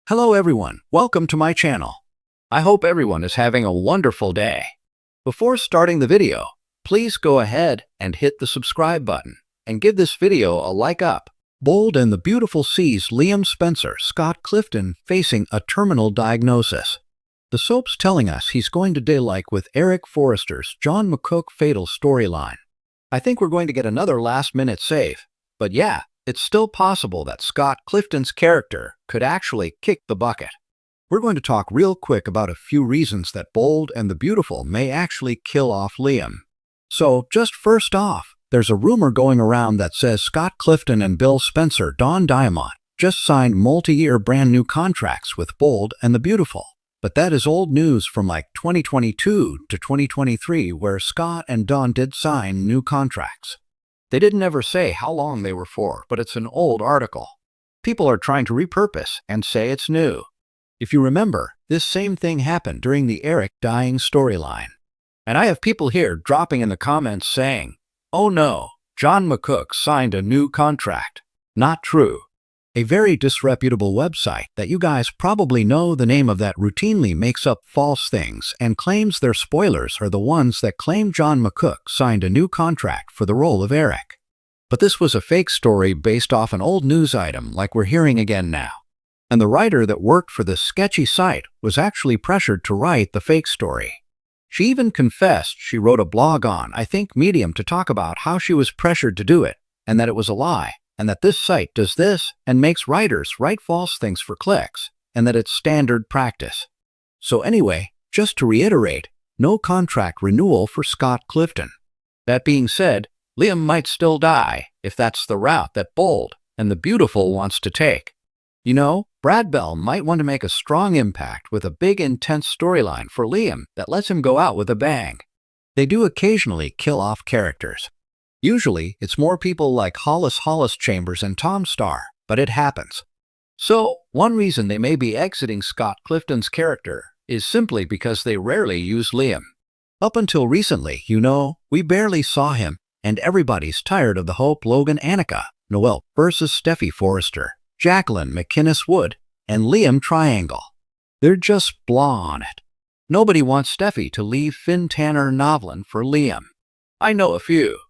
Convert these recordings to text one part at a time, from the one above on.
Hello everyone, welcome to my channel. I hope everyone is having a wonderful day. Before starting the video, please go ahead and hit the subscribe button and give this video a like up. Bold and the Beautiful sees Liam Spencer Scott Clifton facing a terminal diagnosis. The soap's telling us he's going to die like with Eric Forrester's John McCook fatal storyline. I think we're going to get another last-minute save, but yeah, it's still possible that Scott Clifton's character could actually kick the bucket. We're going to talk real quick about a few reasons that Bold and the Beautiful may actually kill off Liam. So, just first off, there's a rumor going around that says Scott Clifton and Bill Spencer Don Diamond just signed multi-year brand new contracts with Bold and the Beautiful. But that is old news from like 2022 to 2023 where Scott and Don did sign new contracts. They didn't ever say how long they were for, but it's an old article. People are trying to repurpose and say it's new. If you remember, this same thing happened during the Eric dying storyline. And I have people here dropping in the comments saying, "Oh no, John McCook signed a new contract." Not true. A very disreputable website that you guys probably know the name of that routinely makes up false things and claims their spoilers are the ones that claim John McCook signed a new contract for the role of Eric. But this was a fake story based off an old news item like we're hearing again now. And the writer that worked for this sketchy site was actually pressured to write the fake story. She even confessed she wrote a blog on, I think, Medium to talk about how she was pressured to do it and that it was a lie. And that this site does this and makes writers write false things for clicks, and that it's standard practice. So anyway, just to reiterate, no contract renewal for Scott Clifton. That being said, Liam might still die if that's the route that Bold and the Beautiful wants to take. You know, Brad Bell might want to make a strong impact with a big intense storyline for Liam that lets him go out with a bang. They do occasionally kill off characters. Usually, it's more people like Hollis Chambers and Tom Starr, but it happens. So, one reason they may be exiting Scott Clifton's character is simply because they rarely use Liam. Up until recently, you know, we barely saw him, and everybody's tired of the Hope Logan Annika, Noelle versus Steffy Forrester, Jacqueline McInnes Wood, and Liam triangle. They're just blah on it. Nobody wants Steffy to leave Finn Tanner Novlan for Liam. I know a few.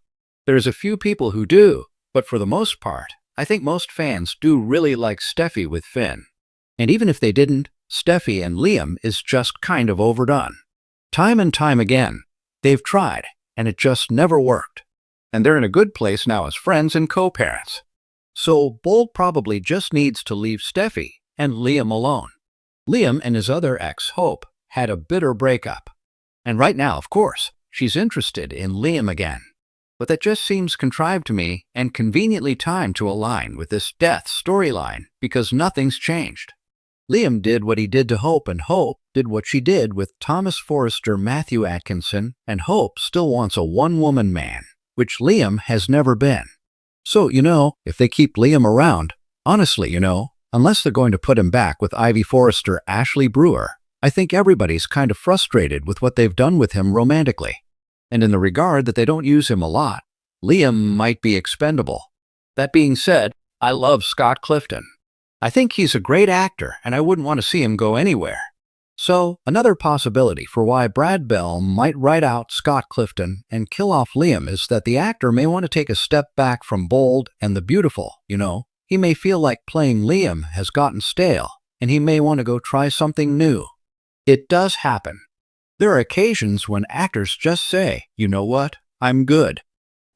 There's a few people who do, but for the most part, I think most fans do really like Steffy with Finn. And even if they didn't, Steffy and Liam is just kind of overdone. Time and time again, they've tried, and it just never worked. And they're in a good place now as friends and co-parents. So Bold probably just needs to leave Steffy and Liam alone. Liam and his other ex, Hope, had a bitter breakup. And right now, of course, she's interested in Liam again. But that just seems contrived to me and conveniently timed to align with this death storyline because nothing's changed. Liam did what he did to Hope, and Hope did what she did with Thomas Forrester Matthew Atkinson, and Hope still wants a one-woman man, which Liam has never been. So, you know, if they keep Liam around, honestly, you know, unless they're going to put him back with Ivy Forrester Ashley Brewer, I think everybody's kind of frustrated with what they've done with him romantically. And in the regard that they don't use him a lot, Liam might be expendable. That being said, I love Scott Clifton. I think he's a great actor, and I wouldn't want to see him go anywhere. So, another possibility for why Brad Bell might write out Scott Clifton and kill off Liam is that the actor may want to take a step back from Bold and the Beautiful, you know. He may feel like playing Liam has gotten stale, and he may want to go try something new. It does happen. There are occasions when actors just say, "You know what? I'm good.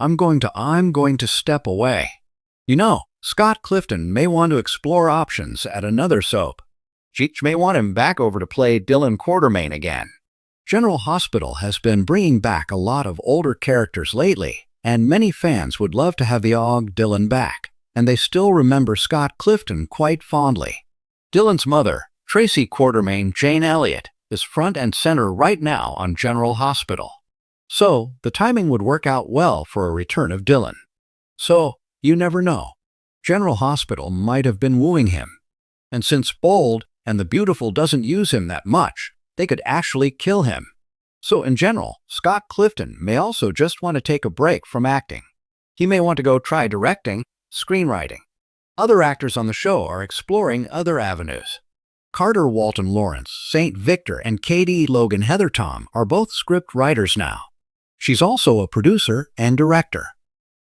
I'm going to step away." You know, Scott Clifton may want to explore options at another soap. Cheech may want him back over to play Dylan Quartermain again. General Hospital has been bringing back a lot of older characters lately, and many fans would love to have the Og Dylan back, and they still remember Scott Clifton quite fondly. Dylan's mother, Tracy Quartermain Jane Elliott, is front and center right now on General Hospital. So, the timing would work out well for a return of Dylan. So, you never know. General Hospital might have been wooing him. And since Bold and the Beautiful doesn't use him that much, they could actually kill him. So in general, Scott Clifton may also just want to take a break from acting. He may want to go try directing, screenwriting. Other actors on the show are exploring other avenues. Carter Walton Lawrence, St. Victor, and Katie Logan Heatherton are both script writers now. She's also a producer and director.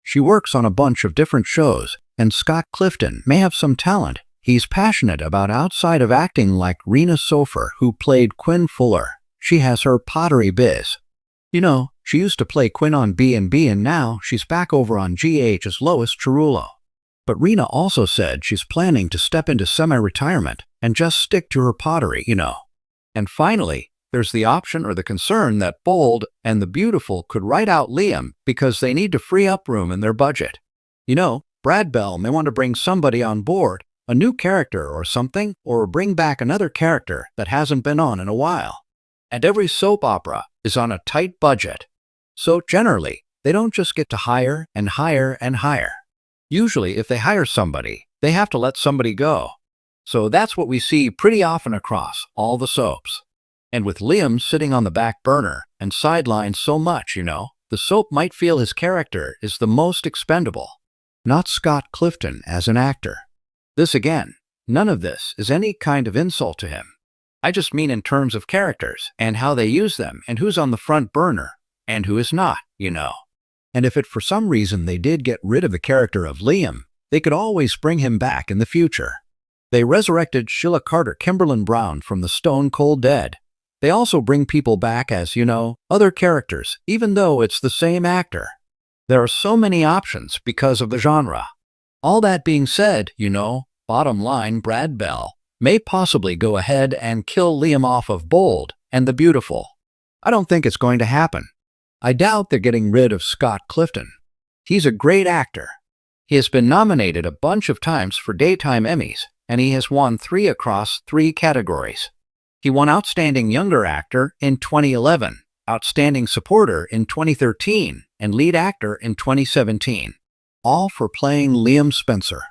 She works on a bunch of different shows, and Scott Clifton may have some talent. He's passionate about outside of acting like Rena Sofer, who played Quinn Fuller. She has her pottery biz. You know, she used to play Quinn on B&B and now she's back over on GH as Lois Cerullo. But Rena also said she's planning to step into semi-retirement and just stick to her pottery, you know. And finally, there's the option or the concern that Bold and the Beautiful could write out Liam because they need to free up room in their budget. You know, Brad Bell may want to bring somebody on board, a new character or something, or bring back another character that hasn't been on in a while. And every soap opera is on a tight budget. So generally, they don't just get to hire and hire and hire. Usually, if they hire somebody, they have to let somebody go. So that's what we see pretty often across all the soaps. And with Liam sitting on the back burner and sidelined so much, you know, the soap might feel his character is the most expendable, not Scott Clifton as an actor. This again, none of this is any kind of insult to him. I just mean in terms of characters and how they use them and who's on the front burner and who is not, you know. And if for some reason they did get rid of the character of Liam, they could always bring him back in the future. They resurrected Sheila Carter Kimberlin Brown from the Stone Cold Dead. They also bring people back as, you know, other characters, even though it's the same actor. There are so many options because of the genre. All that being said, you know, bottom line, Brad Bell may possibly go ahead and kill Liam off of Bold and the Beautiful. I don't think it's going to happen. I doubt they're getting rid of Scott Clifton. He's a great actor. He has been nominated a bunch of times for Daytime Emmys, and he has won 3 across 3 categories. He won Outstanding Younger Actor in 2011, Outstanding Supporter in 2013, and Lead Actor in 2017, all for playing Liam Spencer.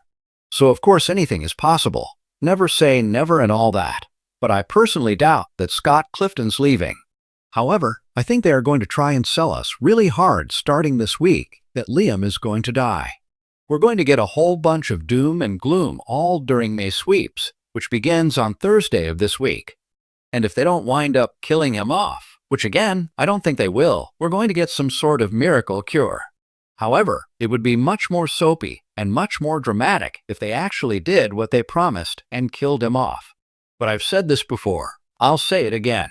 So of course anything is possible. Never say never and all that. But I personally doubt that Scott Clifton's leaving. However, I think they are going to try and sell us really hard starting this week that Liam is going to die. We're going to get a whole bunch of doom and gloom all during May Sweeps, which begins on Thursday of this week. And if they don't wind up killing him off, which again, I don't think they will, we're going to get some sort of miracle cure. However, it would be much more soapy and much more dramatic if they actually did what they promised and killed him off. But I've said this before, I'll say it again.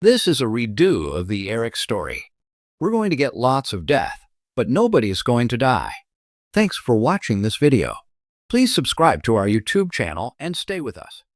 This is a redo of the Eric story. We're going to get lots of death, but nobody is going to die. Thanks for watching this video. Please subscribe to our YouTube channel and stay with us.